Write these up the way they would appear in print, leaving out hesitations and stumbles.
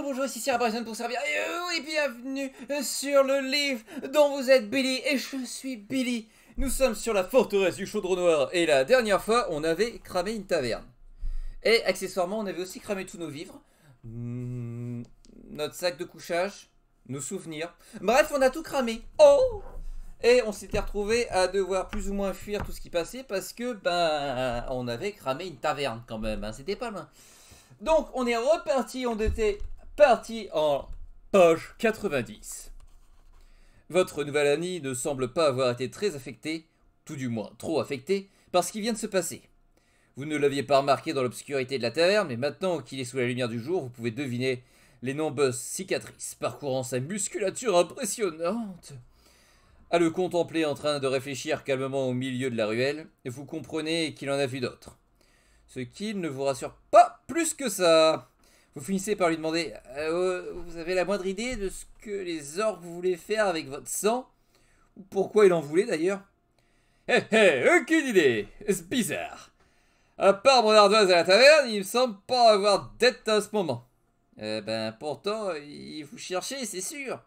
bonjour, ici Sierra Bryson pour servir et bienvenue sur le livre dont vous êtes Billy et je suis Billy. Nous sommes sur la forteresse du Chaudron Noir et la dernière fois on avait cramé une taverne. Et accessoirement on avait aussi cramé tous nos vivres, notre sac de couchage, nos souvenirs. Bref, on a tout cramé. Oh! Et on s'était retrouvé à devoir plus ou moins fuir tout ce qui passait parce que on avait cramé une taverne quand même, hein, c'était pas loin. Donc on est reparti, on était parti en page 90. Votre nouvel ami ne semble pas avoir été très affecté, tout du moins trop affecté, par ce qui vient de se passer. Vous ne l'aviez pas remarqué dans l'obscurité de la taverne, mais maintenant qu'il est sous la lumière du jour, vous pouvez deviner les nombreuses cicatrices parcourant sa musculature impressionnante. À le contempler en train de réfléchir calmement au milieu de la ruelle, vous comprenez qu'il en a vu d'autres. Ce qui ne vous rassure pas plus que ça. Vous finissez par lui demander vous avez la moindre idée de ce que les orques voulaient faire avec votre sang? Ou pourquoi ils en voulaient d'ailleurs? Aucune idée. C'est bizarre. À part mon ardoise à la taverne, il me semble pas avoir d'être à ce moment. Pourtant, il vous cherchez, c'est sûr.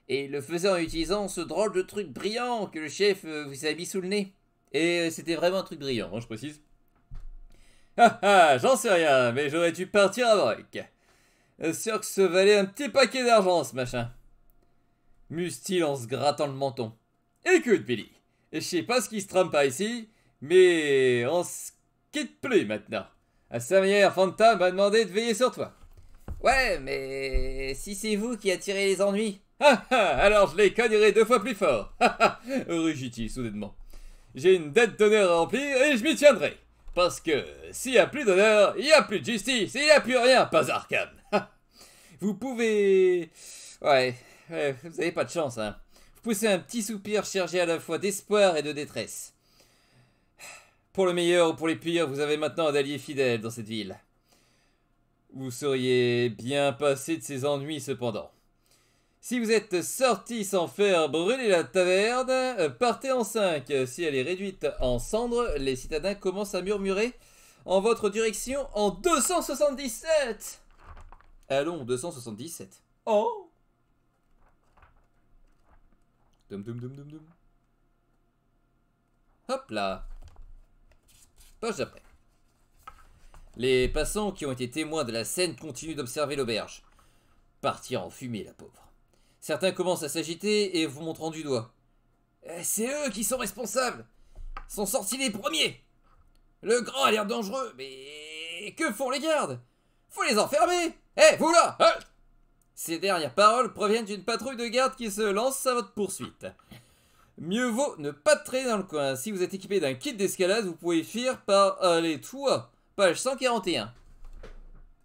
Et il le faisait en utilisant ce drôle de truc brillant que le chef vous a mis sous le nez. Et c'était vraiment un truc brillant, hein, je précise. J'en sais rien, mais j'aurais dû partir avant. Sûr que ça valait un petit paquet d'argent, ce machin. Muse-t-il en se grattant le menton. Écoute, Billy, je sais pas ce qui se trame par ici, mais on se quitte plus maintenant. À sa manière, Fanta m'a demandé de veiller sur toi. Ouais, mais si c'est vous qui attirez les ennuis. Alors je les cognerai 2 fois plus fort. Rugit-il soudainement. J'ai une dette d'honneur à remplir et je m'y tiendrai. Parce que s'il n'y a plus d'honneur, il n'y a plus de justice et il n'y a plus rien, pas Arkham. Vous pouvez... Ouais, vous n'avez pas de chance, hein. Vous poussez un petit soupir chargé à la fois d'espoir et de détresse. Pour le meilleur ou pour les pires, vous avez maintenant un allié fidèle dans cette ville. Vous seriez bien passé de ces ennuis cependant. Si vous êtes sorti sans faire brûler la taverne, partez en 5. Si elle est réduite en cendres, les citadins commencent à murmurer en votre direction en 277. Allons, 277. Oh! Dum dum dum dum dum. Hop là. Page d'après. Les passants qui ont été témoins de la scène continuent d'observer l'auberge. Partir en fumée, la pauvre. Certains commencent à s'agiter et vous montrant du doigt. C'est eux qui sont responsables. Ils sont sortis les premiers. Le grand a l'air dangereux, mais que font les gardes? Faut les enfermer. Vous là, halt! Ces dernières paroles proviennent d'une patrouille de gardes qui se lance à votre poursuite. Mieux vaut ne pas traîner dans le coin. Si vous êtes équipé d'un kit d'escalade, vous pouvez fuir par les toits. Page 141.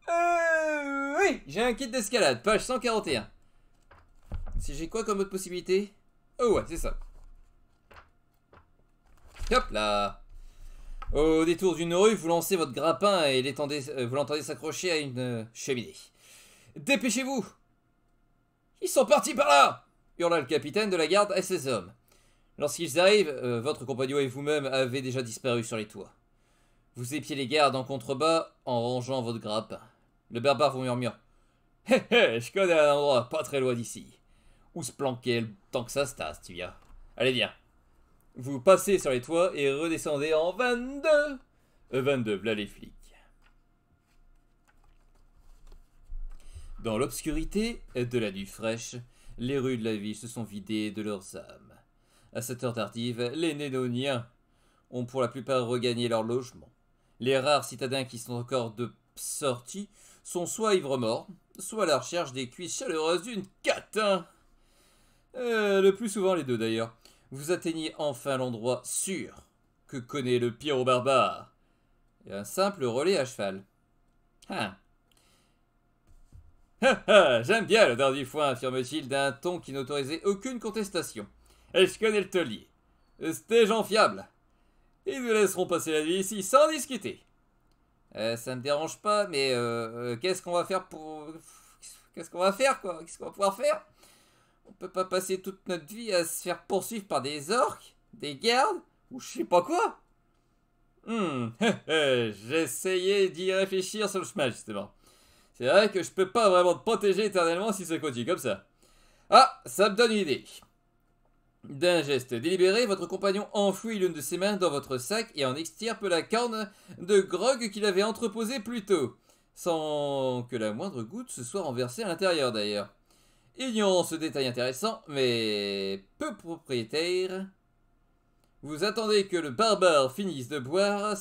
Oui, j'ai un kit d'escalade. Page 141. Si j'ai quoi comme autre possibilité? Oh ouais, c'est ça. Hop là. Au détour d'une rue, vous lancez votre grappin et vous l'entendez s'accrocher à une cheminée. Dépêchez-vous! Ils sont partis par là! Hurla le capitaine de la garde à ses hommes. Lorsqu'ils arrivent, votre compagnon et vous-même avez déjà disparu sur les toits. Vous épiez les gardes en contrebas en rangeant votre grappin. Le berbère vous murmure. Je connais un endroit pas très loin d'ici. Où se planquer le temps que ça se tasse, tu viens. Allez, viens. Vous passez sur les toits et redescendez en 22. 22, voilà les flics. Dans l'obscurité de la nuit fraîche, les rues de la ville se sont vidées de leurs âmes. À cette heure tardive, les Nénoniens ont pour la plupart regagné leur logement. Les rares citadins qui sont encore de sortie sont soit ivres-morts, soit à la recherche des cuisses chaleureuses d'une catin. Le plus souvent les deux d'ailleurs. Vous atteignez enfin l'endroit sûr que connaît le Pierrot barbare. Et un simple relais à cheval. J'aime bien l'odeur du foin, affirme-t-il d'un ton qui n'autorisait aucune contestation. Et je connais le taulier. C'est des gens fiables. Ils nous laisseront passer la nuit ici sans discuter. Ça me dérange pas, mais qu'est-ce qu'on va faire pour... Qu'est-ce qu'on va faire, quoi? Qu'est-ce qu'on va pouvoir faire? On peut pas passer toute notre vie à se faire poursuivre par des orques, des gardes, ou je sais pas quoi. J'essayais d'y réfléchir sur le chemin, justement. C'est vrai que je peux pas vraiment te protéger éternellement si ça continue comme ça. Ah, ça me donne une idée. D'un geste délibéré, votre compagnon enfouit l'une de ses mains dans votre sac et en extirpe la corne de grog qu'il avait entreposée plus tôt, sans que la moindre goutte se soit renversée à l'intérieur d'ailleurs. Ignorant ce détail intéressant, mais peu propriétaire, vous attendez que le barbare finisse de boire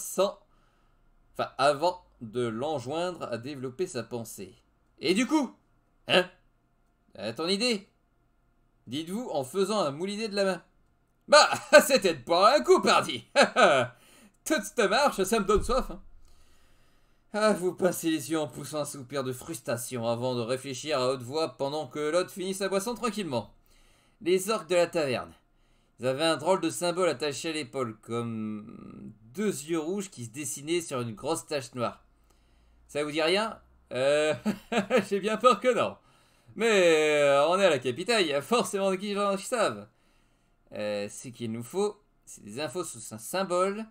avant de l'enjoindre à développer sa pensée. Et du coup, hein, ton idée? Dites-vous en faisant un moulinet de la main. Bah, c'était de boire un coup, pardi. Toute cette marche, ça me donne soif. Hein. Ah, vous pincez les yeux en poussant un soupir de frustration avant de réfléchir à haute voix pendant que l'autre finit sa boisson tranquillement. Les orques de la taverne. Ils avaient un drôle de symbole attaché à l'épaule, comme deux yeux rouges qui se dessinaient sur une grosse tache noire. Ça vous dit rien? J'ai bien peur que non. Mais on est à la capitale, il y a forcément des gens qui savent. Ce qu'il nous faut, c'est des infos sous un symbole,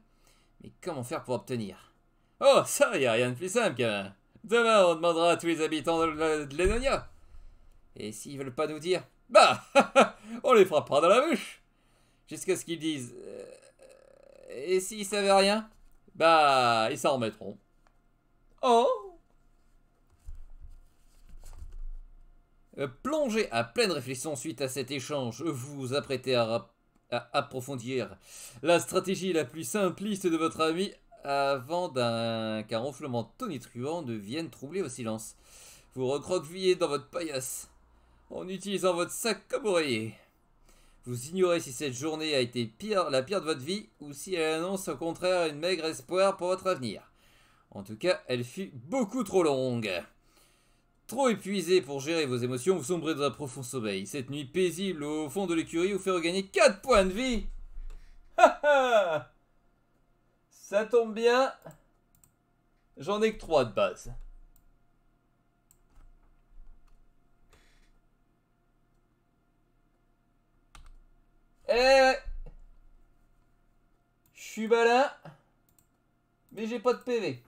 mais comment faire pour obtenir? Oh, ça, y a rien de plus simple qu'un. Demain, on demandera à tous les habitants de l'Enonia. Et s'ils veulent pas nous dire, bah, on les frappera dans la bouche. Jusqu'à ce qu'ils disent. Et s'ils savaient rien, bah, ils s'en remettront. Oh! Plongé à pleine réflexion suite à cet échange, vous vous apprêtez à approfondir la stratégie la plus simpliste de votre ami avant qu'un ronflement tonitruant ne vienne troubler au silence. Vous recroquevillez dans votre paillasse en utilisant votre sac comme oreiller. Vous ignorez si cette journée a été la pire de votre vie ou si elle annonce au contraire une maigre espoir pour votre avenir. En tout cas, elle fut beaucoup trop longue. Trop épuisé pour gérer vos émotions, vous sombrez dans un profond sommeil. Cette nuit paisible au fond de l'écurie vous fait regagner 4 points de vie. Ça tombe bien. J'en ai que 3 de base. Je suis malin, mais j'ai pas de PV.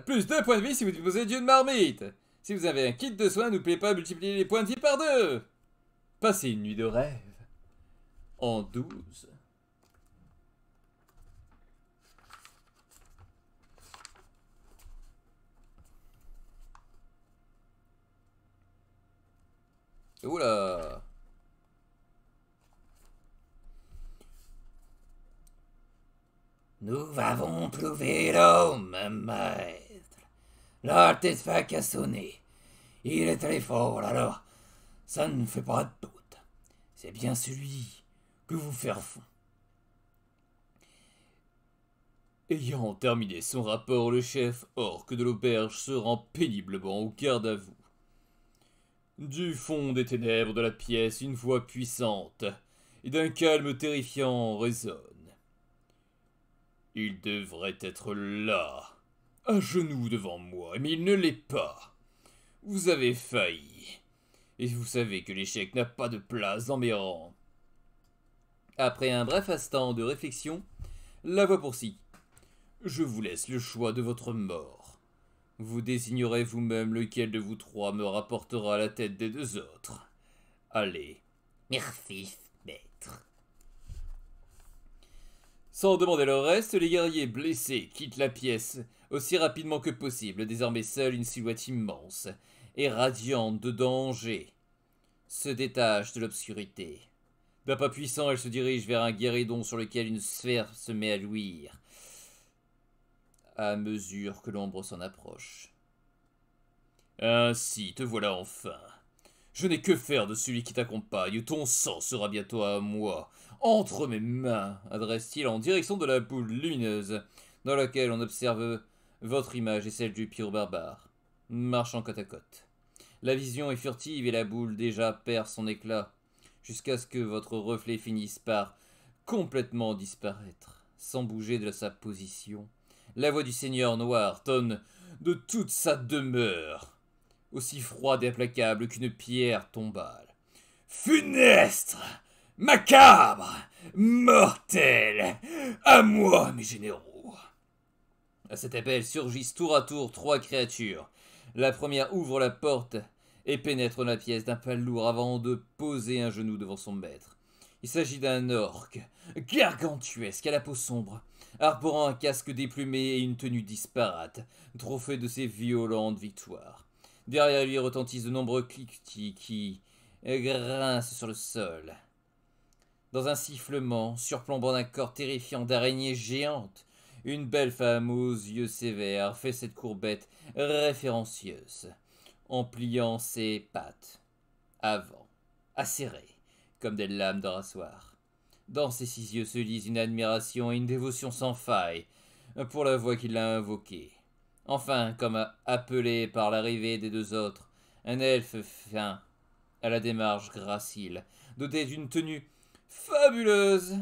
Plus 2 points de vie si vous disposez d'une marmite. Si vous avez un kit de soins, n'oubliez pas de multiplier les points de vie par 2. Passez une nuit de rêve. En 12. Oula. Nous avons prouvé l'homme, maître. L'artefact a sonné. Il est très fort, alors ça ne fait pas de doute. C'est bien celui que vous faire fond. Ayant terminé son rapport, le chef orc de l'auberge se rend péniblement au garde à vous. Du fond des ténèbres de la pièce, une voix puissante et d'un calme terrifiant résonne. Il devrait être là, à genoux devant moi, mais il ne l'est pas. Vous avez failli, et vous savez que l'échec n'a pas de place dans mes rangs. Après un bref instant de réflexion, la voix poursuit. Je vous laisse le choix de votre mort. Vous désignerez vous-même lequel de vous trois me rapportera la tête des 2 autres. Allez. Merci, maître. Sans demander le reste, les guerriers blessés quittent la pièce aussi rapidement que possible. Désormais seule une silhouette immense et radiante de danger se détache de l'obscurité. D'un pas puissant, elle se dirige vers un guéridon sur lequel une sphère se met à luire à mesure que l'ombre s'en approche. Ainsi, te voilà enfin. Je n'ai que faire de celui qui t'accompagne. Ton sang sera bientôt à moi. Entre mes mains, adresse-t-il en direction de la boule lumineuse dans laquelle on observe votre image et celle du pire barbare, marchant côte à côte. La vision est furtive et la boule déjà perd son éclat, jusqu'à ce que votre reflet finisse par complètement disparaître, sans bouger de sa position. La voix du Seigneur Noir tonne de toute sa demeure, aussi froide et implacable qu'une pierre tombale. Funestre, macabre, mortel, à moi, mes généraux. À cet appel surgissent tour à tour 3 créatures. La première ouvre la porte et pénètre dans la pièce d'un pas lourd avant de poser un genou devant son maître. Il s'agit d'un orque, gargantuesque à la peau sombre, arborant un casque déplumé et une tenue disparate, trophée de ses violentes victoires. Derrière lui retentissent de nombreux cliquetis qui grincent sur le sol. Dans un sifflement, surplombant d'un corps terrifiant d'araignée géante, une belle femme aux yeux sévères fait cette courbette référencieuse, en pliant ses pattes avant, acérées, comme des lames de rasoir. Dans ses 6 yeux se lisent une admiration et une dévotion sans faille pour la voix qui l'a invoquée. Enfin, comme appelé par l'arrivée des 2 autres, un elfe fin, à la démarche gracile, doté d'une tenue fabuleuse,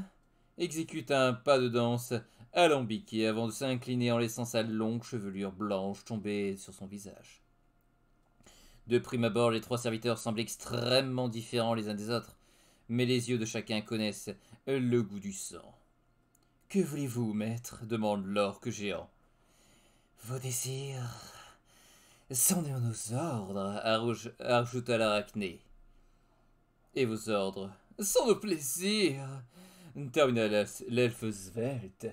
exécute un pas de danse alambiqué avant de s'incliner en laissant sa longue chevelure blanche tomber sur son visage. De prime abord, les 3 serviteurs semblent extrêmement différents les uns des autres, mais les yeux de chacun connaissent le goût du sang. « Que voulez-vous, maître » demande l'orque géant. « Vos désirs sont nos ordres » ajouta l'arachné. « Et vos ordres sont nos plaisirs » termina l'elfe svelte.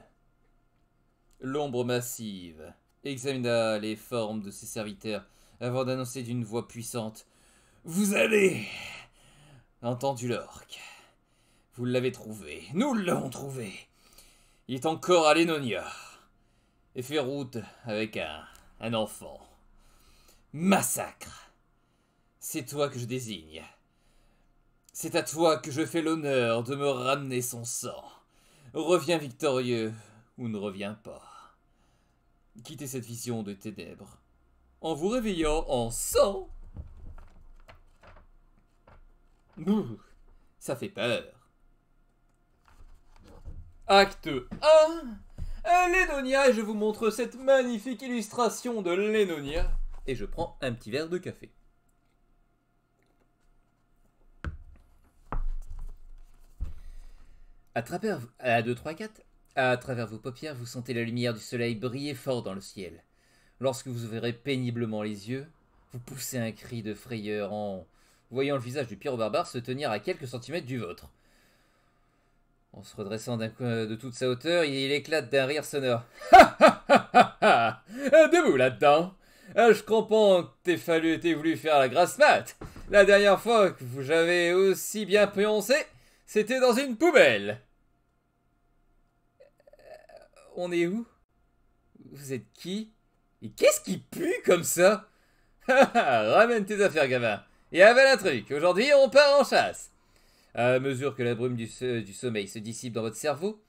L'ombre massive examina les formes de ses serviteurs avant d'annoncer d'une voix puissante « Vous allez !» Entendu l'orque. Vous l'avez trouvé. Nous l'avons trouvé. Il est encore à Lenonia. Et fait route avec un enfant. Massacre. C'est toi que je désigne. C'est à toi que je fais l'honneur de me ramener son sang. Reviens victorieux ou ne reviens pas. Quittez cette vision de ténèbres en vous réveillant en sang. Bouh, ça fait peur. Acte 1. Lenonia, et je vous montre cette magnifique illustration de Lenonia. Et je prends un petit verre de café. À travers 2, 3, 4. À travers vos paupières, vous sentez la lumière du soleil briller fort dans le ciel. Lorsque vous ouvrez péniblement les yeux, vous poussez un cri de frayeur en voyant le visage du pyro-barbare se tenir à quelques centimètres du vôtre. En se redressant de toute sa hauteur, il éclate d'un rire sonore. « Ha ha ha ha ha ! Debout là-dedans ! Je comprends que t'aies voulu faire la grasse mat. La dernière fois que j'avais aussi bien pioncé, c'était dans une poubelle. » On est où? Vous êtes qui? Et qu'est-ce qui pue comme ça? Ramène tes affaires, gamin. Et avale un truc. Aujourd'hui, on part en chasse. À mesure que la brume du sommeil se dissipe dans votre cerveau,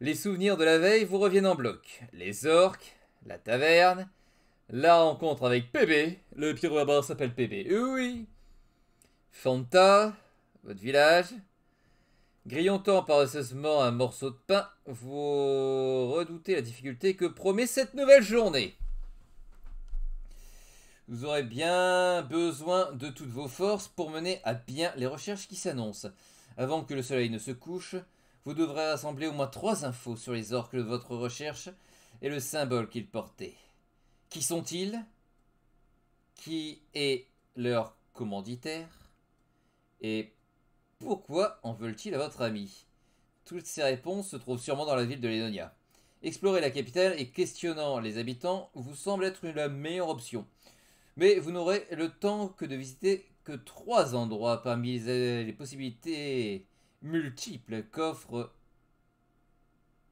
les souvenirs de la veille vous reviennent en bloc. Les orques, la taverne, la rencontre avec Pébé. Le pyro-barbare s'appelle Pébé. Oui. Fanta, votre village. Grignotant paresseusement un morceau de pain, vous redoutez la difficulté que promet cette nouvelle journée. Vous aurez bien besoin de toutes vos forces pour mener à bien les recherches qui s'annoncent. Avant que le soleil ne se couche, vous devrez rassembler au moins 3 infos sur les orques de votre recherche et le symbole qu'ils portaient. Qui sont-ils? Qui est leur commanditaire? Et pourquoi en veulent-ils à votre ami? Toutes ces réponses se trouvent sûrement dans la ville de Lenonia. Explorer la capitale et questionnant les habitants vous semble être la meilleure option. Mais vous n'aurez le temps que de visiter que 3 endroits parmi les possibilités multiples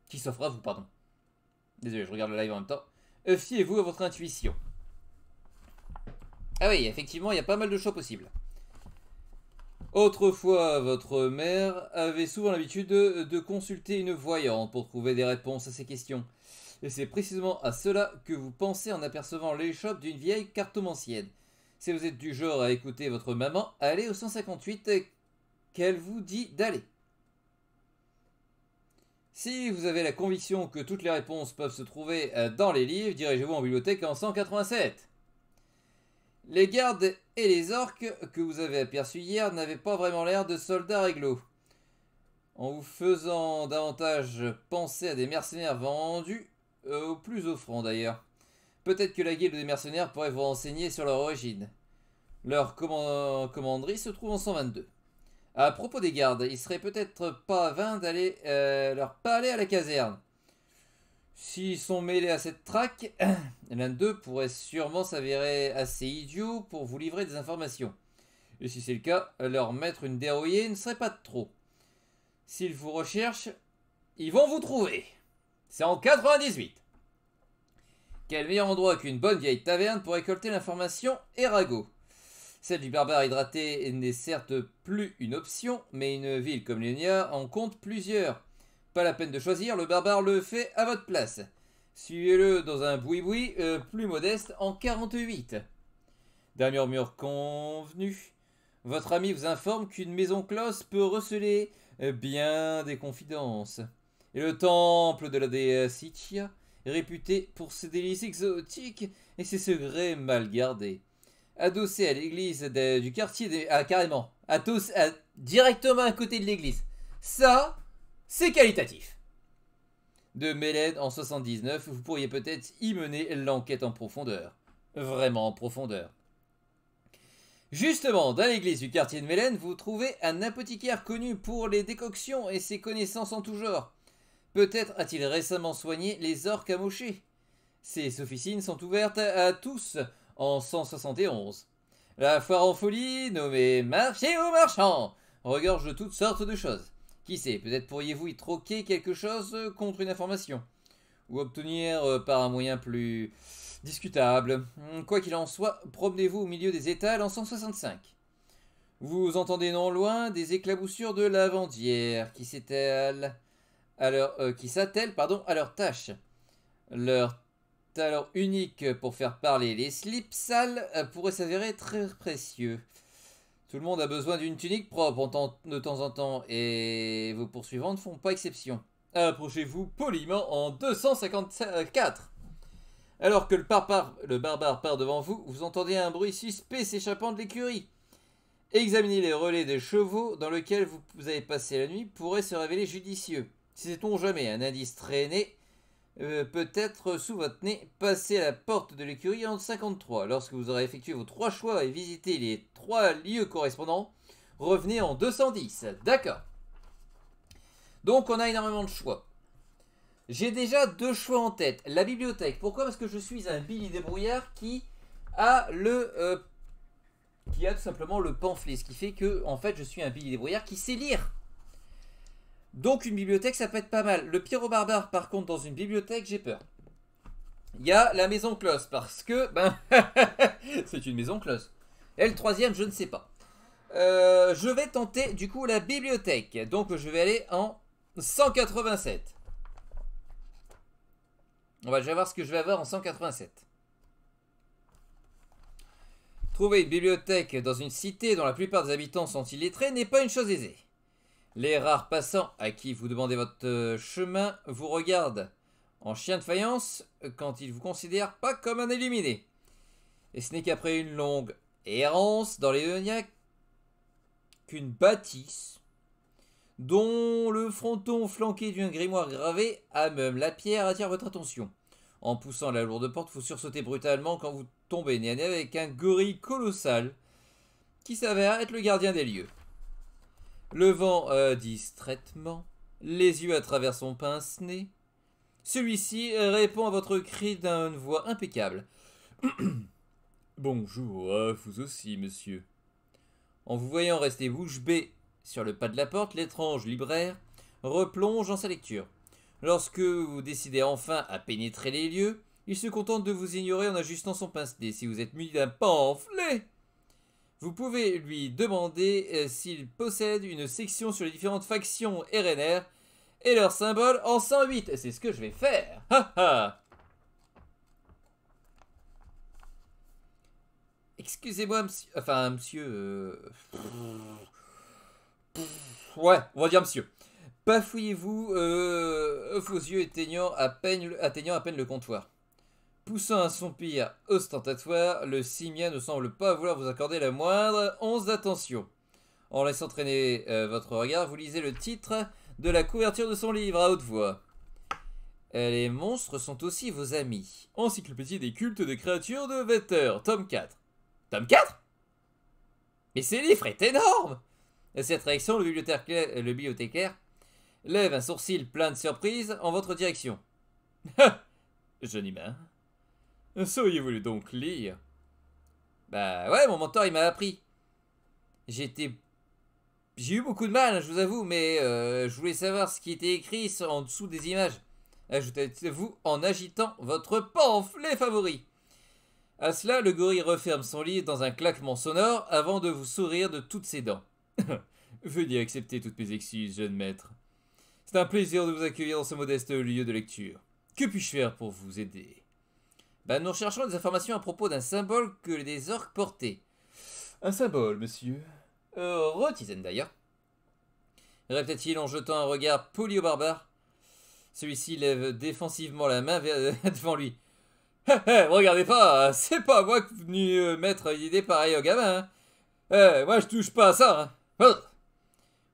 qui s'offrent à vous, pardon. Désolé, je regarde le live en même temps. Fiez-vous à votre intuition. Ah oui, effectivement, il y a pas mal de choix possibles. Autrefois, votre mère avait souvent l'habitude de consulter une voyante pour trouver des réponses à ces questions. Et c'est précisément à cela que vous pensez en apercevant l'échoppe d'une vieille cartomancienne. Si vous êtes du genre à écouter votre maman, allez au 158 qu'elle vous dit d'aller. Si vous avez la conviction que toutes les réponses peuvent se trouver dans les livres, dirigez-vous en bibliothèque en 187. Les gardes et les orques que vous avez aperçus hier n'avaient pas vraiment l'air de soldats réglo. En vous faisant davantage penser à des mercenaires vendus plus offrant d'ailleurs. Peut-être que la guilde des mercenaires pourrait vous renseigner sur leur origine. Leur commanderie se trouve en 122. À propos des gardes, il serait peut-être pas vain d'aller leur parler à la caserne. S'ils sont mêlés à cette traque, l'un d'eux pourrait sûrement s'avérer assez idiot pour vous livrer des informations. Et si c'est le cas, leur mettre une dérouillée ne serait pas de trop. S'ils vous recherchent, ils vont vous trouver. C'est en 98. Quel meilleur endroit qu'une bonne vieille taverne pour récolter l'information et ragot. Celle du barbare hydraté n'est certes plus une option, mais une ville comme Lénia en compte plusieurs. Pas la peine de choisir, le barbare le fait à votre place. Suivez-le dans un boui-boui plus modeste en 48. D'un murmure convenu, votre ami vous informe qu'une maison cloche peut receler bien des confidences. Et le temple de la déesse Ichia, réputé pour ses délices exotiques et ses secrets mal gardés. Adossé à l'église du quartier carrément. Directement à côté de l'église. Ça, c'est qualitatif. De Mélène en 79, vous pourriez peut-être y mener l'enquête en profondeur. Vraiment en profondeur. Justement, dans l'église du quartier de Mélène, vous trouvez un apothicaire connu pour les décoctions et ses connaissances en tout genre. Peut-être a-t-il récemment soigné les orques amochés. Ses officines sont ouvertes à tous en 171. La foire en folie, nommée Marché aux marchands, regorge de toutes sortes de choses. Qui sait, peut-être pourriez-vous y troquer quelque chose contre une information. Ou obtenir par un moyen plus discutable. Quoi qu'il en soit, promenez-vous au milieu des étals en 165. Vous entendez non loin des éclaboussures de lavandières qui s'attellent à leur tâche. Leur talent unique pour faire parler les slips sales pourrait s'avérer très précieux. Tout le monde a besoin d'une tunique propre de temps en temps, et vos poursuivants ne font pas exception. Approchez-vous poliment en 254. Alors que le barbare part devant vous, vous entendez un bruit suspect s'échappant de l'écurie. Examiner les relais de chevaux dans lesquels vous avez passé la nuit pourrait se révéler judicieux. Sait-on jamais, un indice traîné peut-être sous votre nez, passez à la porte de l'écurie en 53. Lorsque vous aurez effectué vos 3 choix et visité les 3 lieux correspondants, revenez en 210. D'accord. Donc on a énormément de choix. J'ai déjà 2 choix en tête. La bibliothèque. Pourquoi? Parce que je suis un Billy débrouillard qui a tout simplement le pamphlet. Ce qui fait que, en fait, je suis un Billy débrouillard qui sait lire. Donc une bibliothèque, ça peut être pas mal. Le Pierrot Barbare, par contre, dans une bibliothèque, j'ai peur. Il y a la maison cloche, parce que, c'est une maison cloche. Et le troisième, je ne sais pas. Je vais tenter, du coup, la bibliothèque. Donc je vais aller en 187. On va déjà voir ce que je vais avoir en 187. Trouver une bibliothèque dans une cité dont la plupart des habitants sont illettrés n'est pas une chose aisée. Les rares passants à qui vous demandez votre chemin vous regardent en chien de faïence quand ils vous considèrent pas comme un illuminé. Et ce n'est qu'après une longue errance dans les Léonia qu'une bâtisse, dont le fronton flanqué d'un grimoire gravé à même la pierre attire votre attention. En poussant la lourde porte, vous sursautez brutalement quand vous tombez nez à nez avec un gorille colossal qui s'avère être le gardien des lieux. Levant distraitement les yeux à travers son pince-nez, celui-ci répond à votre cri d'une voix impeccable. Bonjour, à vous aussi, monsieur. En vous voyant rester bouche bée sur le pas de la porte, l'étrange libraire replonge dans sa lecture. Lorsque vous décidez enfin à pénétrer les lieux, il se contente de vous ignorer en ajustant son pince-nez. Si vous êtes muni d'un pamphlet, vous pouvez lui demander s'il possède une section sur les différentes factions RNR et leurs symboles en 108. C'est ce que je vais faire. Ha ha. Excusez-moi, monsieur. Enfin, monsieur. Ouais, on va dire monsieur. Bafouillez-vous, vos yeux atteignant à peine le comptoir. Poussant un soupir ostentatoire, le simien ne semble pas vouloir vous accorder la moindre once d'attention. En laissant traîner votre regard, vous lisez le titre de la couverture de son livre à haute voix. Les monstres sont aussi vos amis. Encyclopédie des cultes des créatures de Vetter, tome 4. Tome 4? Mais ce livre est énorme! À cette réaction, le bibliothécaire lève un sourcil plein de surprise en votre direction. Jeune humain, sauriez-vous donc lire? Bah ouais, mon mentor il m'a appris. J'ai eu beaucoup de mal, je vous avoue, mais je voulais savoir ce qui était écrit en dessous des images. Ajoutez-vous en agitant votre pamphlet favori. À cela, le gorille referme son livre dans un claquement sonore avant de vous sourire de toutes ses dents. Veuillez accepter toutes mes excuses, jeune maître. C'est un plaisir de vous accueillir dans ce modeste lieu de lecture. Que puis-je faire pour vous aider? Nous recherchons des informations à propos d'un symbole que les orques portaient. Un symbole, monsieur? Retizen d'ailleurs. Répétait-il en jetant un regard poli au barbare. Celui-ci lève défensivement la main devant lui. Regardez pas, c'est pas moi qui suis venu mettre une idée pareille au gamin. Moi je touche pas à ça.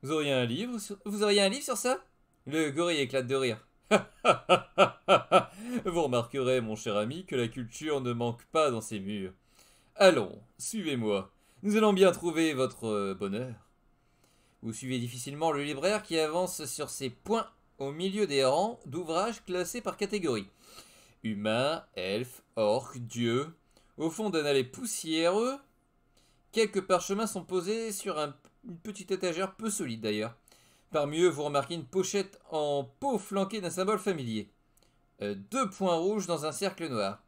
Vous auriez un livre sur ça? Le gorille éclate de rire. Vous remarquerez, mon cher ami, que la culture ne manque pas dans ces murs. Allons, suivez-moi. Nous allons bien trouver votre bonheur. Vous suivez difficilement le libraire qui avance sur ses poings au milieu des rangs d'ouvrages classés par catégorie. Humains, elfes, orques, dieux. Au fond d'un allée poussiéreux, quelques parchemins sont posés sur une petite étagère peu solide d'ailleurs. Parmi eux, vous remarquez une pochette en peau flanquée d'un symbole familier. 2 points rouges dans un cercle noir.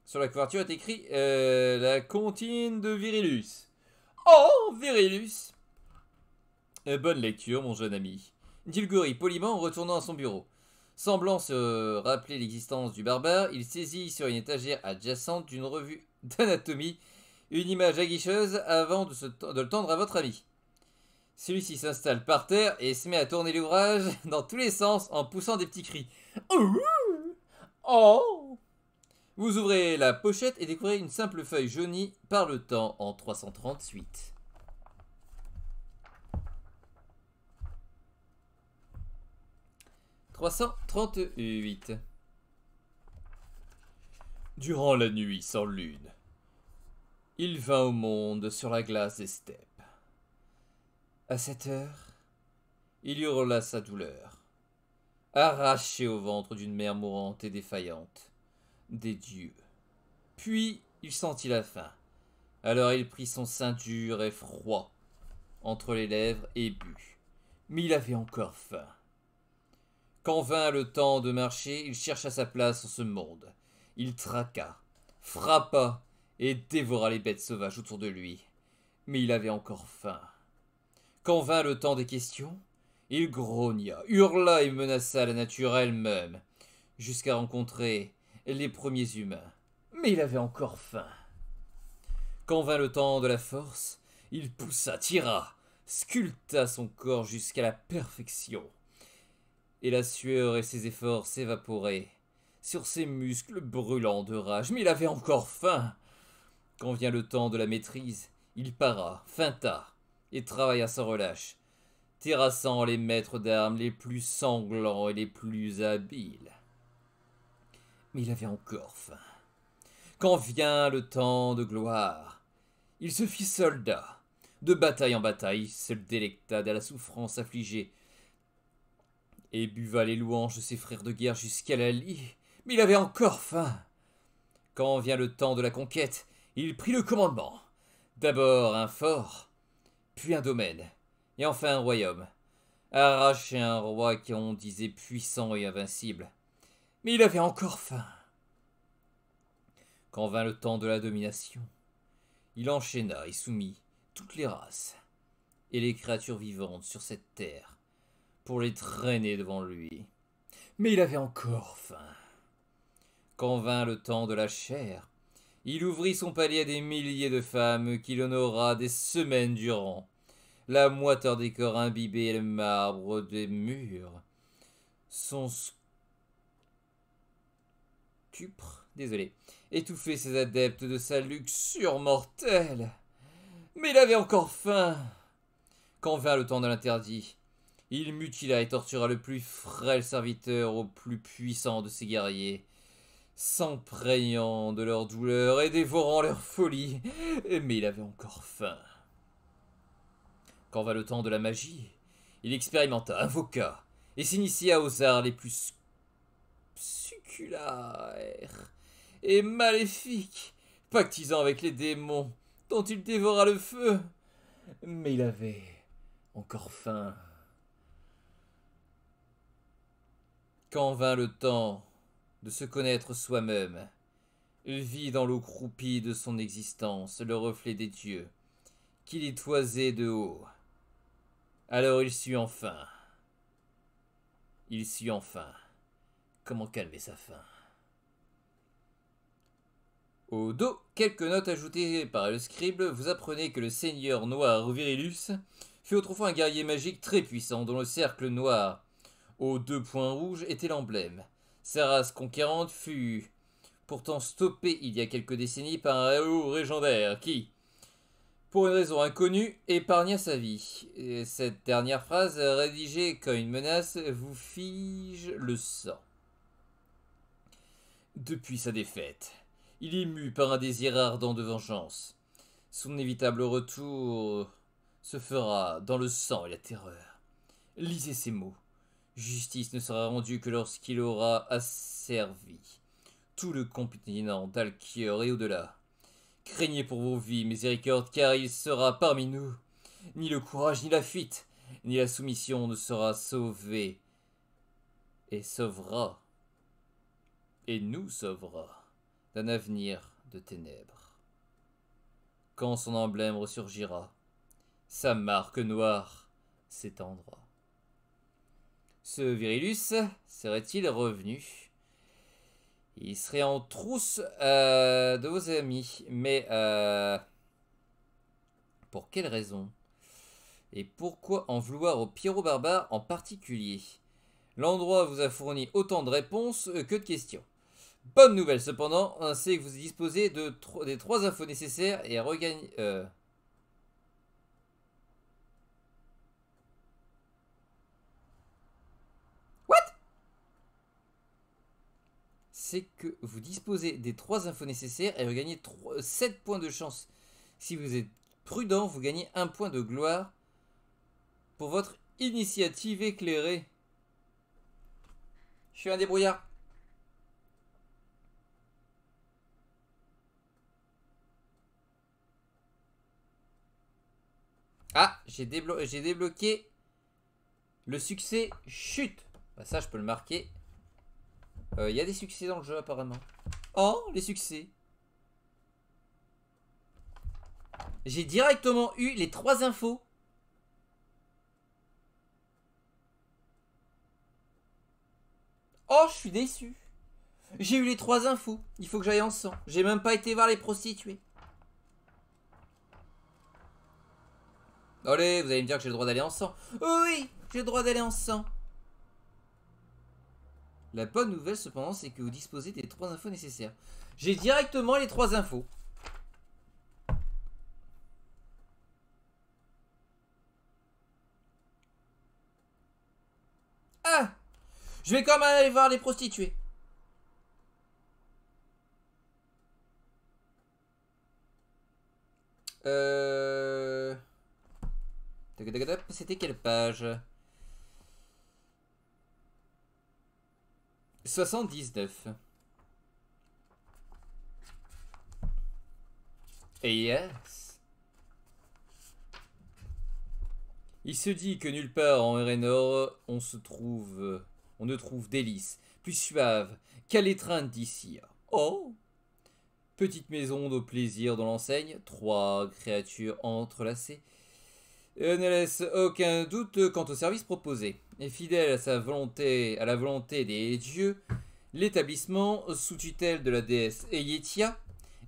Sur la couverture est écrit la comptine de Virilus. Oh, Virilus! Bonne lecture, mon jeune ami, dit le gorille poliment en retournant à son bureau. Semblant se rappeler l'existence du barbare, il saisit sur une étagère adjacente d'une revue d'anatomie une image aguicheuse avant de le tendre à votre ami. Celui-ci s'installe par terre et se met à tourner l'ouvrage dans tous les sens en poussant des petits cris. Oh! Vous ouvrez la pochette et découvrez une simple feuille jaunie par le temps en 338. « 338. Durant la nuit sans lune, il vint au monde sur la glace des steppes. À cette heure, il hurla sa douleur, arraché au ventre d'une mère mourante et défaillante, des dieux. Puis il sentit la faim. Alors il prit son sein dur et froid entre les lèvres et but. Mais il avait encore faim. Quand vint le temps de marcher, il chercha sa place sur ce monde. Il traqua, frappa et dévora les bêtes sauvages autour de lui. Mais il avait encore faim. Quand vint le temps des questions, il grogna, hurla et menaça la nature elle-même, jusqu'à rencontrer les premiers humains. Mais il avait encore faim. Quand vint le temps de la force, il poussa, tira, sculpta son corps jusqu'à la perfection. Et la sueur et ses efforts s'évaporaient sur ses muscles brûlants de rage. Mais il avait encore faim. Quand vient le temps de la maîtrise, il para, feinta et travailla sans relâche, terrassant les maîtres d'armes les plus sanglants et les plus habiles. Mais il avait encore faim. Quand vient le temps de gloire, il se fit soldat. De bataille en bataille, se délecta de la souffrance affligée et buva les louanges de ses frères de guerre jusqu'à la lie. Mais il avait encore faim. Quand vient le temps de la conquête, il prit le commandement. D'abord un fort, puis un domaine, et enfin un royaume. Arraché à un roi qu'on disait puissant et invincible. Mais il avait encore faim. Quand vint le temps de la domination, il enchaîna et soumit toutes les races et les créatures vivantes sur cette terre pour les traîner devant lui. Mais il avait encore faim. Quand vint le temps de la chair, il ouvrit son palier à des milliers de femmes qu'il honora des semaines durant. La moiteur des corps imbibés et le marbre des murs. Son stupre, étouffait ses adeptes de sa luxure mortelle. Mais il avait encore faim. Quand vint le temps de l'interdit, Il mutila et tortura le plus frêle serviteur au plus puissant de ses guerriers, s'empreignant de leur douleur et dévorant leur folie. Mais il avait encore faim. Quand vint le temps de la magie, il expérimenta, invoqua et s'initia aux arts les plus succulaires et maléfiques, pactisant avec les démons dont il dévora le feu. Mais il avait encore faim. Quand vint le temps de se connaître soi-même, il vit dans l'eau croupie de son existence le reflet des dieux, qui les toisait de haut. Alors il sut enfin comment calmer sa faim. Au dos, quelques notes ajoutées par le scribe, vous apprenez que le seigneur noir Virilus fut autrefois un guerrier magique très puissant dont le cercle noir aux 2 points rouges était l'emblème. Sa race conquérante fut pourtant stoppée il y a quelques décennies par un héros légendaire qui, pour une raison inconnue, épargna sa vie. Et cette dernière phrase, rédigée comme une menace, vous fige le sang. Depuis sa défaite, il est mu par un désir ardent de vengeance. Son inévitable retour se fera dans le sang et la terreur. Lisez ces mots. Justice ne sera rendue que lorsqu'il aura asservi tout le continent d'Alkier et au-delà. Craignez pour vos vies, miséricorde, car il sera parmi nous. Ni le courage, ni la fuite, ni la soumission ne sera sauvé et sauvera, et nous sauvera d'un avenir de ténèbres. Quand son emblème ressurgira, sa marque noire s'étendra. Ce Virilus serait-il revenu? Il serait en trousse de vos amis. Mais pour quelle raison? Et pourquoi en vouloir au Pierrot Barbare en particulier? L'endroit vous a fourni autant de réponses que de questions. Bonne nouvelle cependant, c'est que vous disposez des 3 infos nécessaires et à regagner... C'est que vous disposez des 3 infos nécessaires et regagnez 7 points de chance. Si vous êtes prudent, vous gagnez 1 point de gloire pour votre initiative éclairée. Je suis un débrouillard. Ah, j'ai débloqué le succès chute. Bah ça, je peux le marquer. Il y a des succès dans le jeu apparemment. Oh, les succès. J'ai directement eu les 3 infos. Oh, je suis déçu. J'ai eu les 3 infos. Il faut que j'aille en sang. J'ai même pas été voir les prostituées. Allez, vous allez me dire que j'ai le droit d'aller en sang. Oui, j'ai le droit d'aller en sang. La bonne nouvelle cependant, c'est que vous disposez des 3 infos nécessaires. J'ai directement les 3 infos. Ah, je vais quand même aller voir les prostituées. C'était quelle page? 79. Yes. Il se dit que nulle part en Erenor on ne trouve délices plus suaves qu'à l'étreinte d'ici. Oh. Petite maison de plaisir dans l'enseigne, 3 créatures entrelacées. Ne laisse aucun doute quant au service proposé. Et fidèle à la volonté des dieux, l'établissement, sous tutelle de la déesse Eyetia,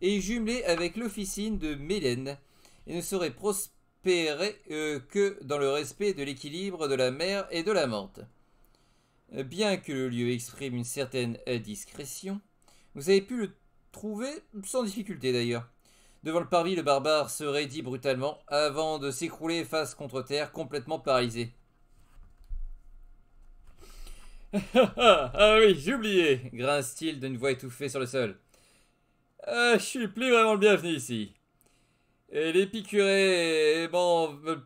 est jumelé avec l'officine de Mélène et ne saurait prospérer que dans le respect de l'équilibre de la mère et de l'amante. Bien que le lieu exprime une certaine discrétion, vous avez pu le trouver sans difficulté d'ailleurs. Devant le parvis, le barbare se raidit brutalement avant de s'écrouler face contre terre, complètement paralysé. Ah oui, j'ai oublié, grince-t-il d'une voix étouffée sur le sol. Je suis plus vraiment le bienvenu ici. Et l'épicuré m'en veut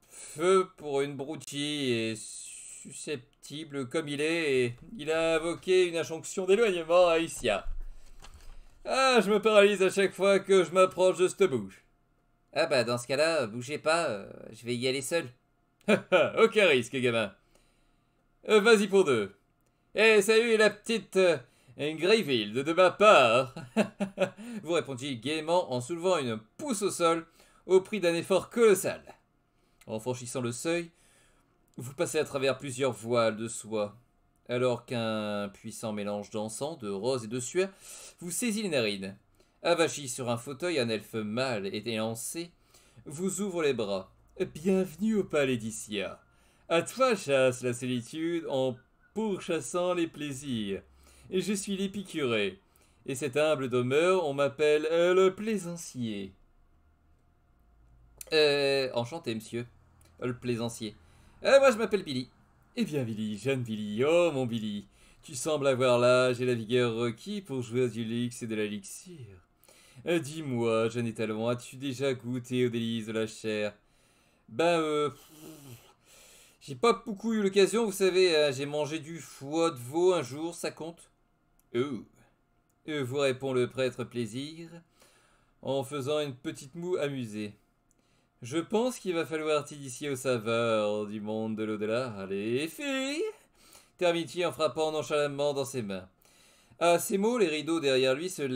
feu pour une broutille et susceptible comme il est, et il a invoqué une injonction d'éloignement à Isia. Ah, je me paralyse à chaque fois que je m'approche de cette bouche. Ah bah dans ce cas-là, bougez pas, je vais y aller seul. Aucun risque, gamin. Vas-y pour deux. Eh, salut la petite Greyfield, de ma part. Vous répondit gaiement en soulevant une pousse au sol au prix d'un effort colossal. En franchissant le seuil, vous passez à travers plusieurs voiles de soie, alors qu'un puissant mélange d'encens, de rose et de sueur vous saisit les narines. Avachi sur un fauteuil, un elfe mâle et élancé vous ouvre les bras. Bienvenue au palais d'Issia. À toi chasse la solitude en pourchassant les plaisirs. Et je suis l'épicuré. Et cette humble demeure, on m'appelle le plaisancier. Enchanté, monsieur. Le plaisancier. Moi, je m'appelle Billy. Eh bien, Billy, jeune Billy, oh mon Billy, tu sembles avoir l'âge et la vigueur requis pour jouer à du luxe et de l'élixir. Dis-moi, jeune étalon, as-tu déjà goûté aux délices de la chair? J'ai pas beaucoup eu l'occasion, vous savez, j'ai mangé du foie de veau un jour, ça compte? Oh. Vous répond le prêtre plaisir, en faisant une petite moue amusée. Je pense qu'il va falloir t'initier aux saveurs du monde de l'au-delà. Allez, filles! Termine-t-il en frappant nonchalamment dans ses mains. À ces mots, les rideaux derrière lui se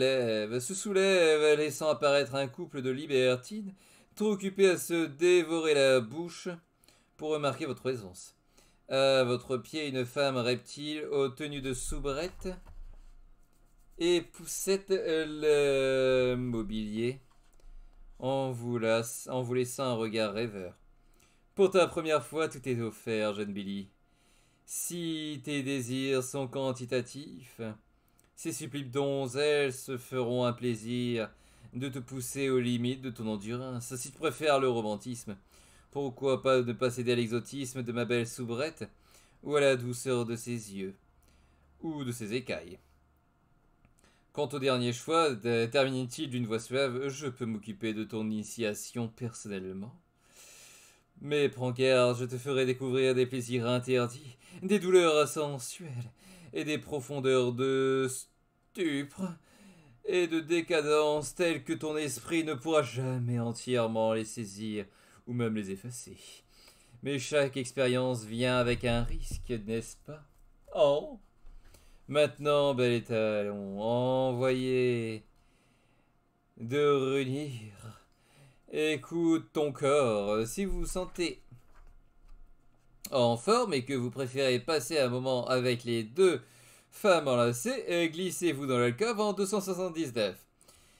soulèvent, laissant apparaître un couple de libertines, trop occupés à se dévorer la bouche pour remarquer votre présence. À votre pied, une femme reptile aux tenues de soubrette et poussette le mobilier en vous laissant un regard rêveur. Pour ta première fois, tout est offert, jeune Billy. Si tes désirs sont quantitatifs, ces sublimes donzelles se feront un plaisir de te pousser aux limites de ton endurance. Si tu préfères le romantisme, pourquoi pas ne pas céder à l'exotisme de ma belle soubrette, ou à la douceur de ses yeux, ou de ses écailles. Quant au dernier choix, termine-t-il d'une voix suave, je peux m'occuper de ton initiation personnellement. Mais prends garde, je te ferai découvrir des plaisirs interdits, des douleurs sensuelles, et des profondeurs de stupre, et de décadence telles que ton esprit ne pourra jamais entièrement les saisir, ou même les effacer. Mais chaque expérience vient avec un risque, n'est-ce pas? Oh! Maintenant, bel étalon, envoyé de réunir. Écoute ton corps. Si vous vous sentez en forme et que vous préférez passer un moment avec les deux femmes enlacées, glissez-vous dans l'alcôve en 279.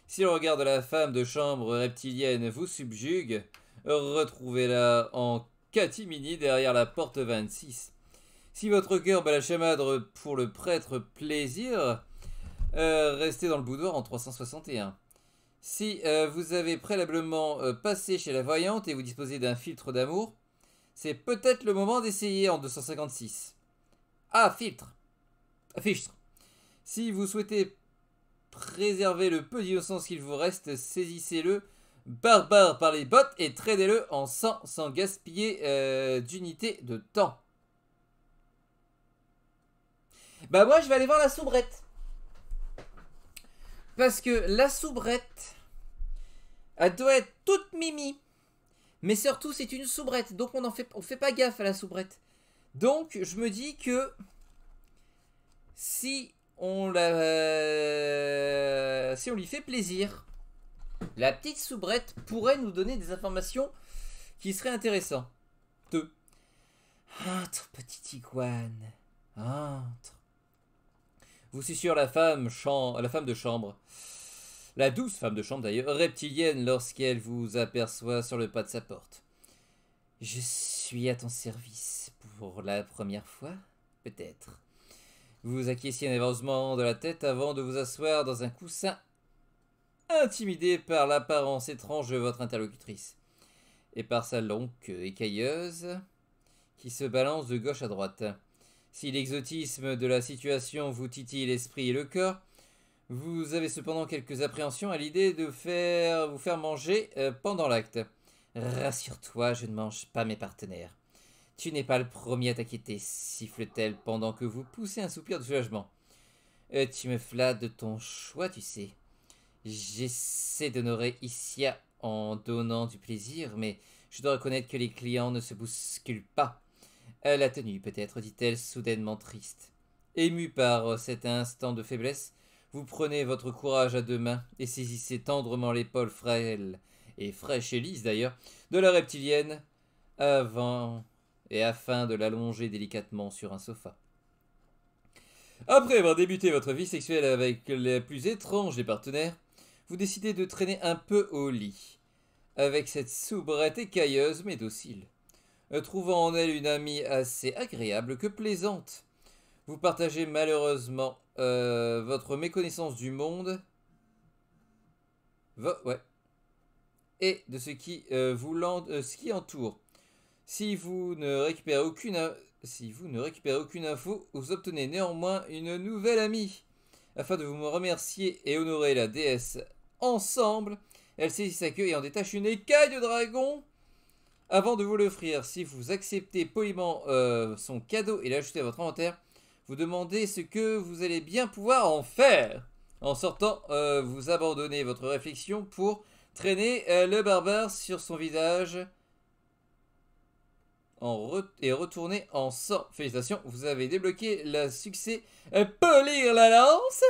Si le regard de la femme de chambre reptilienne vous subjugue, retrouvez-la en catimini derrière la porte 26. Si votre cœur bat la chamadre pour le prêtre plaisir, restez dans le boudoir en 361. Si vous avez préalablement passé chez la voyante et vous disposez d'un filtre d'amour, c'est peut-être le moment d'essayer en 256. Ah, filtre. Si vous souhaitez préserver le peu d'innocence qu'il vous reste, saisissez-le barbare par les bottes et tradez-le en sang sans gaspiller d'unité de temps. Bah moi je vais aller voir la soubrette. Parce que la soubrette, elle doit être toute mimi. Mais surtout c'est une soubrette, donc on fait pas gaffe à la soubrette. Donc je me dis que si on lui fait plaisir, la petite soubrette pourrait nous donner des informations qui seraient intéressantes. Entre, petite iguane. Entre. Vous susurre la femme de chambre. La douce femme de chambre d'ailleurs, reptilienne lorsqu'elle vous aperçoit sur le pas de sa porte. Je suis à ton service pour la première fois, peut-être. Vous acquiescez nerveusement de la tête avant de vous asseoir dans un coussin, intimidé par l'apparence étrange de votre interlocutrice, et par sa longue queue écailleuse qui se balance de gauche à droite. Si l'exotisme de la situation vous titille l'esprit et le corps, vous avez cependant quelques appréhensions à l'idée de vous faire manger pendant l'acte. Rassure-toi, je ne mange pas mes partenaires. Tu n'es pas le premier à t'inquiéter, siffle-t-elle pendant que vous poussez un soupir de soulagement. Tu me flattes de ton choix, tu sais. J'essaie d'honorer Issia en donnant du plaisir, mais je dois reconnaître que les clients ne se bousculent pas. La tenue, peut-être, dit-elle, soudainement triste. Émue par cet instant de faiblesse, vous prenez votre courage à deux mains et saisissez tendrement l'épaule frêle, et fraîche et lisse d'ailleurs, de la reptilienne, afin de l'allonger délicatement sur un sofa. Après avoir débuté votre vie sexuelle avec les plus étranges des partenaires, vous décidez de traîner un peu au lit, avec cette soubrette écailleuse mais docile, trouvant en elle une amie assez agréable que plaisante. Vous partagez malheureusement votre méconnaissance du monde et de ce qui ce qui entoure. Si vous ne récupérez aucune info, vous obtenez néanmoins une nouvelle amie. Afin de vous remercier et honorer la déesse ensemble, elle saisit sa queue et en détache une écaille de dragon avant de vous l'offrir. Si vous acceptez poliment son cadeau et l'ajoutez à votre inventaire, vous demandez ce que vous allez bien pouvoir en faire. En sortant, vous abandonnez votre réflexion pour traîner le barbare sur son visage et retourner en sang. Félicitations, vous avez débloqué le succès polir la lance.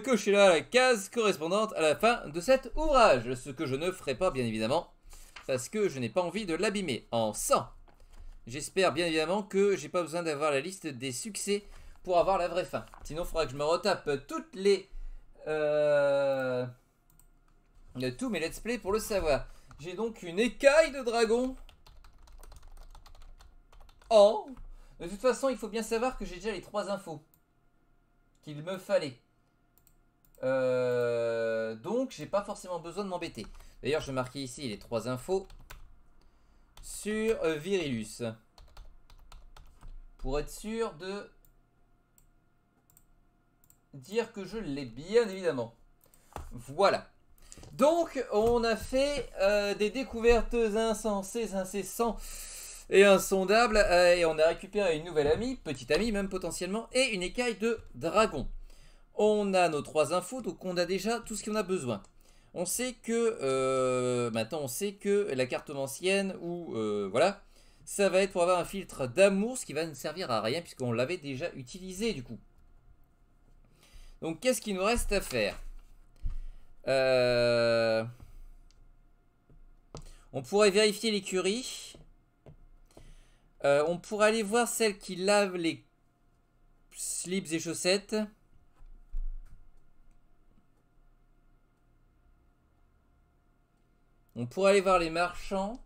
Cochez-la la case correspondante à la fin de cet ouvrage. Ce que je ne ferai pas, bien évidemment, parce que je n'ai pas envie de l'abîmer en sang. J'espère bien évidemment que j'ai pas besoin d'avoir la liste des succès pour avoir la vraie fin. Sinon, il faudra que je me retape toutes les... tous mes let's play pour le savoir. J'ai donc une écaille de dragon. Oh. De toute façon, il faut bien savoir que j'ai déjà les 3 infos qu'il me fallait. Donc, j'ai pas forcément besoin de m'embêter. D'ailleurs, je marquais ici les 3 infos sur Virilus. Pour être sûr de dire que je l'ai bien évidemment. Voilà. Donc, on a fait des découvertes insensées, incessantes et insondables. Et on a récupéré une nouvelle amie, petite amie même potentiellement, et une écaille de dragon. On a nos 3 infos, donc on a déjà tout ce qu'on a besoin. On sait que, maintenant on sait que la cartomancienne, ou voilà, ça va être pour avoir un filtre d'amour, ce qui va ne servir à rien, puisqu'on l'avait déjà utilisé du coup. Donc qu'est-ce qu'il nous reste à faire? On pourrait vérifier l'écurie. On pourrait aller voir celle qui lave les slips et chaussettes. On pourrait aller voir les marchands.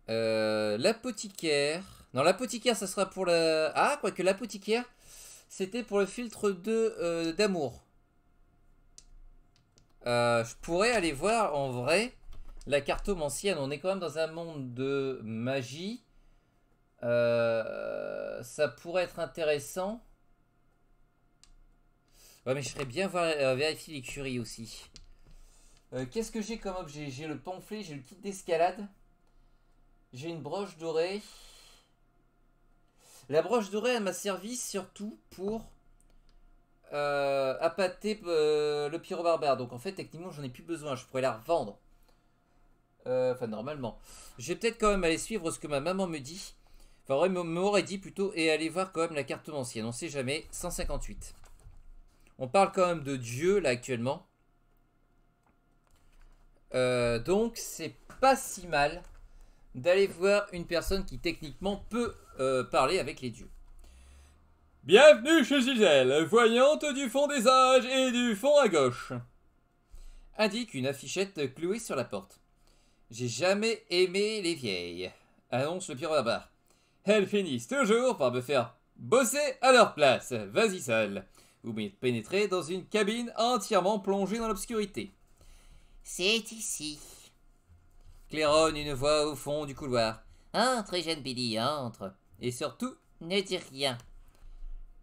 L'apothicaire. Non, l'apothicaire, ça sera pour la... Ah, quoique l'apothicaire, c'était pour le filtre d'amour. Je pourrais aller voir, en vrai, la cartomancienne. On est quand même dans un monde de magie. Ça pourrait être intéressant. Ouais, mais je ferais bien vérifier l'écurie aussi. Qu'est-ce que j'ai comme objet? J'ai le pamphlet, j'ai le kit d'escalade. J'ai une broche dorée. La broche dorée, elle m'a servi surtout pour appâter le pyro-barbare. Donc en fait, techniquement, j'en ai plus besoin. Je pourrais la revendre. Enfin, normalement. Je vais peut-être quand même aller suivre ce que ma maman me dit. Enfin, m'aurait dit plutôt. Et aller voir quand même la cartomancienne. On sait jamais. 158. On parle quand même de Dieu, là, actuellement. Donc, c'est pas si mal d'aller voir une personne qui, techniquement, peut parler avec les dieux. Bienvenue chez Gisèle, voyante du fond des âges et du fond à gauche. Indique une affichette clouée sur la porte. J'ai jamais aimé les vieilles, annonce le pyro-barbare. Elles finissent toujours par me faire bosser à leur place. Vas-y seul. Vous pénétrez dans une cabine entièrement plongée dans l'obscurité. C'est ici. Claironne une voix au fond du couloir. Entre, jeune Billy, entre. Et surtout, ne dis rien.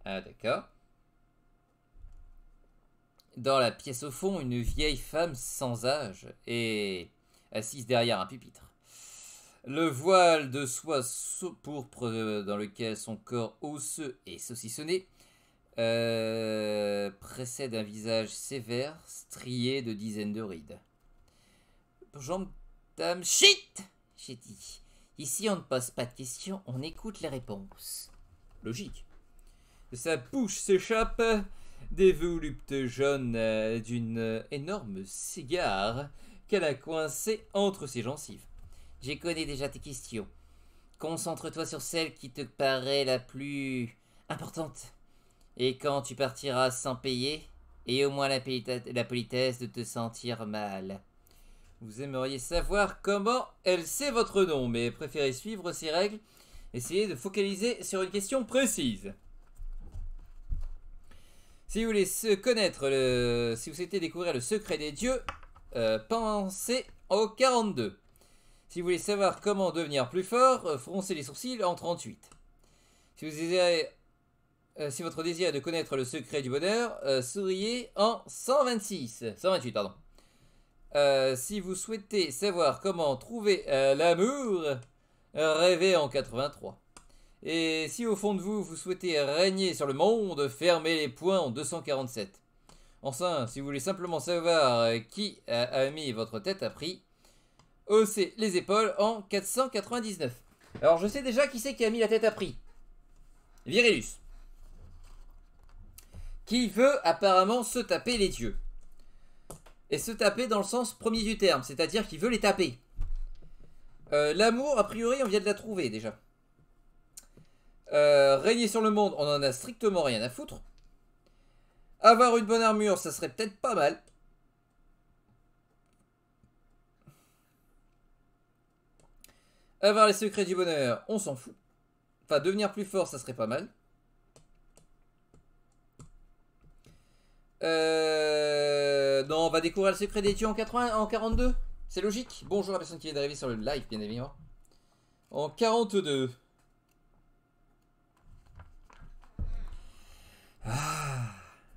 Ah, d'accord. Dans la pièce au fond, une vieille femme sans âge est assise derrière un pupitre. Le voile de soie pourpre dans lequel son corps osseux est saucissonné précède un visage sévère, strié de dizaines de rides. Bonjour, madame. Chut! J'ai dit. Ici, on ne pose pas de questions, on écoute les réponses. Logique. De sa bouche s'échappe des voluptes jaunes d'une énorme cigare qu'elle a coincée entre ses gencives. Je connais déjà tes questions. Concentre-toi sur celle qui te paraît la plus importante. Et quand tu partiras sans payer, aie au moins la politesse de te sentir mal. Vous aimeriez savoir comment elle sait votre nom, mais préférez suivre ses règles. Essayez de focaliser sur une question précise. Si vous voulez si vous souhaitez découvrir le secret des dieux, pensez au 42. Si vous voulez savoir comment devenir plus fort, froncez les sourcils en 38. Si votre désir est de connaître le secret du bonheur, souriez en 128, pardon. Si vous souhaitez savoir comment trouver l'amour, rêvez en 83. Et si au fond de vous, vous souhaitez régner sur le monde, fermez les poings en 247. Enfin, si vous voulez simplement savoir qui a mis votre tête à prix, haussez les épaules en 499. Alors je sais déjà qui c'est qui a mis la tête à prix. Virilus. Qui veut apparemment se taper les dieux. Et se taper dans le sens premier du terme, c'est-à-dire qu'il veut les taper. L'amour, a priori, on vient de la trouver déjà. Régner sur le monde, on en a strictement rien à foutre. Avoir une bonne armure, ça serait peut-être pas mal. Avoir les secrets du bonheur, on s'en fout. Enfin, devenir plus fort, ça serait pas mal. Non, on va découvrir le secret des dieux en 42. C'est logique. Bonjour à la personne qui vient d'arriver sur le live, bien évidemment. En 42.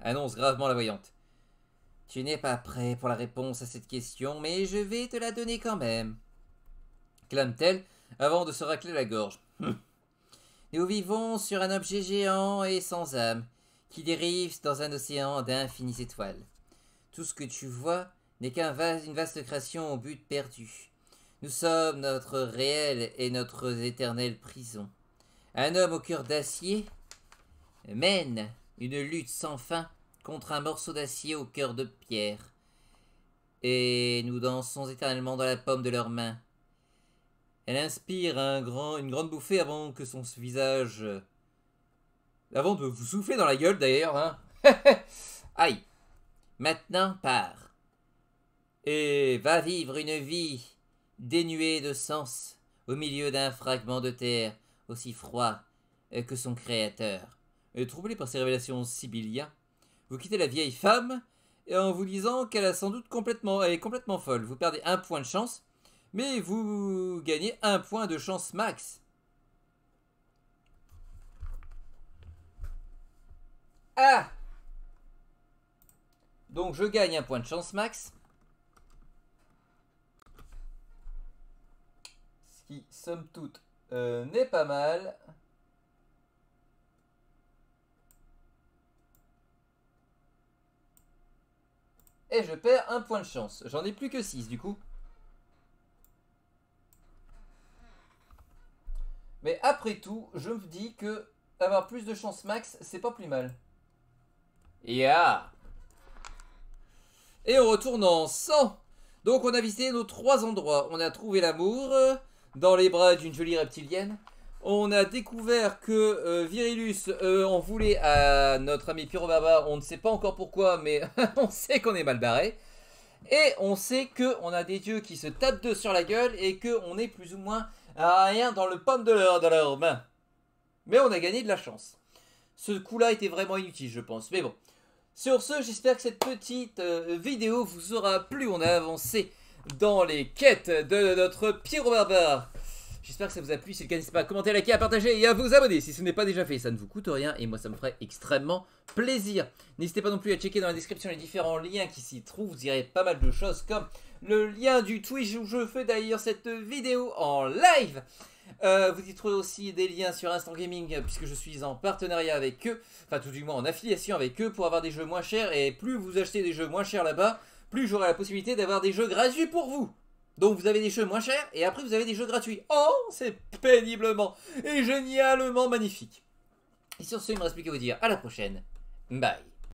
Annonce gravement la voyante. Tu n'es pas prêt pour la réponse à cette question, mais je vais te la donner quand même. Clame-t-elle avant de se racler la gorge. Nous vivons sur un objet géant et sans âme, qui dérive dans un océan d'infinies étoiles. Tout ce que tu vois n'est qu'une vaste création au but perdu. Nous sommes notre réel et notre éternelle prison. Un homme au cœur d'acier mène une lutte sans fin contre un morceau d'acier au cœur de pierre. Et nous dansons éternellement dans la paume de leurs mains. Elle inspire une grande bouffée avant que son visage... avant de vous souffler dans la gueule d'ailleurs, hein. Aïe. Maintenant pars. Et va vivre une vie dénuée de sens au milieu d'un fragment de terre aussi froid que son créateur. Troublé par ces révélations sibylliennes, vous quittez la vieille femme en vous disant qu'elle est complètement folle. Vous perdez un point de chance, mais vous gagnez un point de chance max. Ah! Donc je gagne un point de chance max. Ce qui, somme toute, n'est pas mal. Et je perds un point de chance. J'en ai plus que 6 du coup. Mais après tout, je me dis que avoir plus de chance max, c'est pas plus mal. Yeah. Et on retourne en 100. Donc on a visité nos 3 endroits. On a trouvé l'amour dans les bras d'une jolie reptilienne. On a découvert que Virilus en voulait à notre ami Pyrobaba. On ne sait pas encore pourquoi, mais on sait qu'on est mal barré. Et on sait qu'on a des dieux qui se tapent d'eux sur la gueule et qu'on est plus ou moins à rien dans le pomme de leur main. Mais on a gagné de la chance. Ce coup-là était vraiment inutile, je pense. Mais bon. Sur ce, j'espère que cette petite vidéo vous aura plu. On a avancé dans les quêtes de notre Pyrobarbare. J'espère que ça vous a plu. Si c'est le cas, n'hésitez pas à commenter, à liker, à partager et à vous abonner si ce n'est pas déjà fait. Ça ne vous coûte rien et moi ça me ferait extrêmement plaisir. N'hésitez pas non plus à checker dans la description les différents liens qui s'y trouvent. Vous irez pas mal de choses comme le lien du Twitch où je fais d'ailleurs cette vidéo en live. Vous y trouvez aussi des liens sur Instant Gaming puisque je suis en partenariat avec eux, enfin tout du moins en affiliation avec eux pour avoir des jeux moins chers, et plus vous achetez des jeux moins chers là-bas, plus j'aurai la possibilité d'avoir des jeux gratuits pour vous. Donc vous avez des jeux moins chers et après vous avez des jeux gratuits. Oh, c'est péniblement et génialement magnifique. Et sur ce, il ne me reste plus qu'à vous dire à la prochaine. Bye.